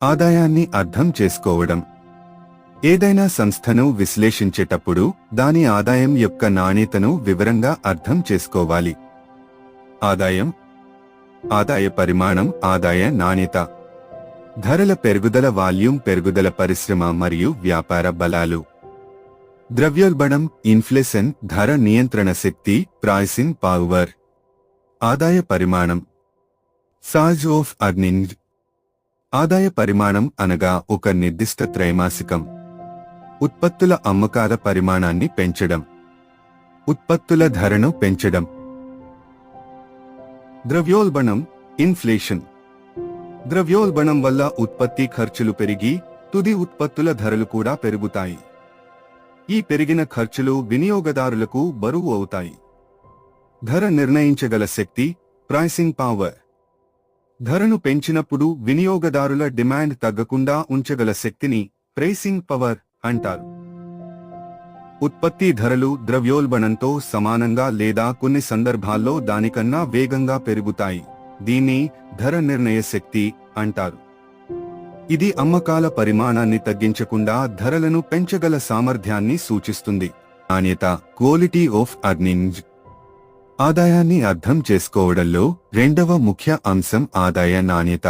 ఆదాయాన్ని అర్థం చేసుకోవడం. ఏదైనా సంస్థను విశ్లేషించేటప్పుడు దాని ఆదాయం యొక్క నాణ్యతను వివరంగా అర్థం చేసుకోవాలి. ఆదాయం, ఆదాయ పరిమాణం, ఆదాయ నాణ్యత, ధరల పెరుగుదల, వాల్యూమ్ పెరుగుదల, పరిశ్రమ మరియు వ్యాపార బలాలు. ద్రవ్యోల్బణం, ఇన్ఫ్లేషన్, ధర నియంత్రణ శక్తి, ప్రైసింగ్ పవర్. ఆదాయ పరిమాణం, సైజ్ ఆఫ్ ఎర్నింగ్స్. ఆదాయ పరిమాణం అనగా ఒక నిర్దిష్ట త్రైమాసికం ఉత్పత్తుల అమ్మకాల పరిమాణాన్ని పెంచడం, ఉత్పత్తుల ధరను పెంచడం. ద్రవ్యోల్బణం, ఇన్ఫ్లేషన్. ద్రవ్యోల్బణం వల్ల ఉత్పత్తి ఖర్చులు పెరిగి తుది ఉత్పత్తుల ధరలు కూడా పెరుగుతాయి. ఈ పెరిగిన ఖర్చులు వినియోగదారులకు బరువు అవుతాయి. ధర నిర్ణయించగల శక్తి, ప్రైసింగ్ పవర్. ధరను పెంచినప్పుడు వినియోగదారుల డిమాండ్ తగ్గకుండా ఉంచగల శక్తిని ప్రైసింగ్ పవర్ అంటారు. ఉత్పత్తి ధరలు ద్రవ్యోల్బణంతో సమానంగా లేదా కొన్ని సందర్భాల్లో దానికన్నా వేగంగా పెరుగుతాయి. దీన్ని ధర నిర్ణయ శక్తి అంటారు. ఇది అమ్మకాల పరిమాణాన్ని తగ్గించకుండా ధరలను పెంచగల సామర్థ్యాన్ని సూచిస్తుంది. నాణ్యత, క్వాలిటీ ఆఫ్ ఎర్నింగ్స్. ఆదాయాన్ని అర్థం చేసుకోవడంలో రెండవ ముఖ్య అంశం ఆదాయ నాణ్యత.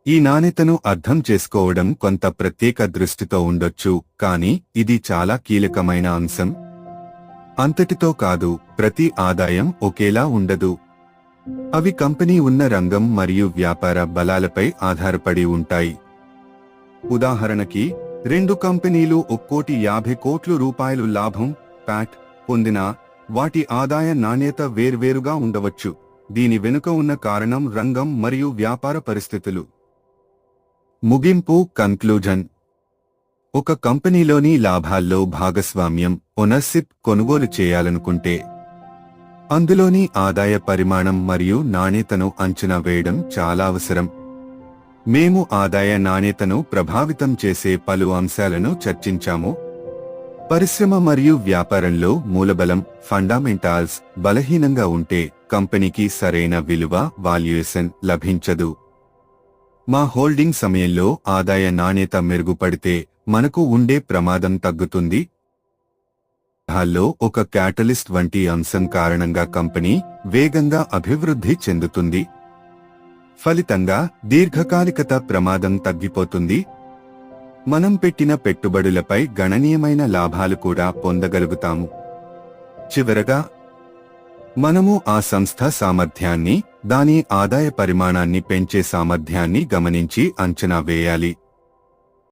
ఈ నాణ్యతను అర్థం చేసుకోవడం కొంత ప్రత్యేక దృష్టితో ఉండొచ్చు, కానీ ఇది చాలా కీలకమైన అంశం. అంతటితో కాదు, ప్రతి ఆదాయం ఒకేలా ఉండదు. అవి కంపెనీ ఉన్న రంగం మరియు వ్యాపార బలాలపై ఆధారపడి ఉంటాయి. ఉదాహరణకి, 2 కంపెనీలు 1,50 కోట్ల రూపాయలు లాభం ప్యాట్ పొందినా వాటి ఆదాయ నాణ్యత వేర్వేరుగా ఉండవచ్చు. దీని వెనుక ఉన్న కారణం రంగం మరియు వ్యాపార పరిస్థితులు. ముగింపు, కన్క్లూజన్. ఒక కంపెనీలోని లాభాల్లో భాగస్వామ్యం, ఓనర్షిప్ కొనుగోలు చేయాలనుకుంటే అందులోని ఆదాయ పరిమాణం మరియు నాణ్యతను అంచనా వేయడం చాలా అవసరం. మేము ఆదాయ నాణ్యతను ప్రభావితం చేసే పలు అంశాలను చర్చించాము. పరిశ్రమ మరియు వ్యాపారంలో మూలబలం, ఫండమెంటాల్స్ బలహీనంగా ఉంటే కంపెనీకి సరైన విలువ, వాల్యుయేషన్ లభించదు. మా హోల్డింగ్ సమయంలో ఆదాయ నాణ్యత మెరుగుపడితే మనకు ఉండే ప్రమాదం తగ్గుతుంది. లో ఒక క్యాటలిస్ట్ వంటి అంశం కారణంగా కంపెనీ వేగంగా అభివృద్ధి చెందుతుంది. ఫలితంగా దీర్ఘకాలికత ప్రమాదం తగ్గిపోతుంది. మనం పెట్టిన పెట్టుబడులపై గణనీయమైన లాభాలు కూడా పొందగలుగుతాము. చివరగా, మనము ఆ సంస్థ సామర్థ్యాన్ని, దాని ఆదాయ పరిమాణాన్ని పెంచే సామర్థ్యాన్ని గమనించి అంచనా వేయాలి.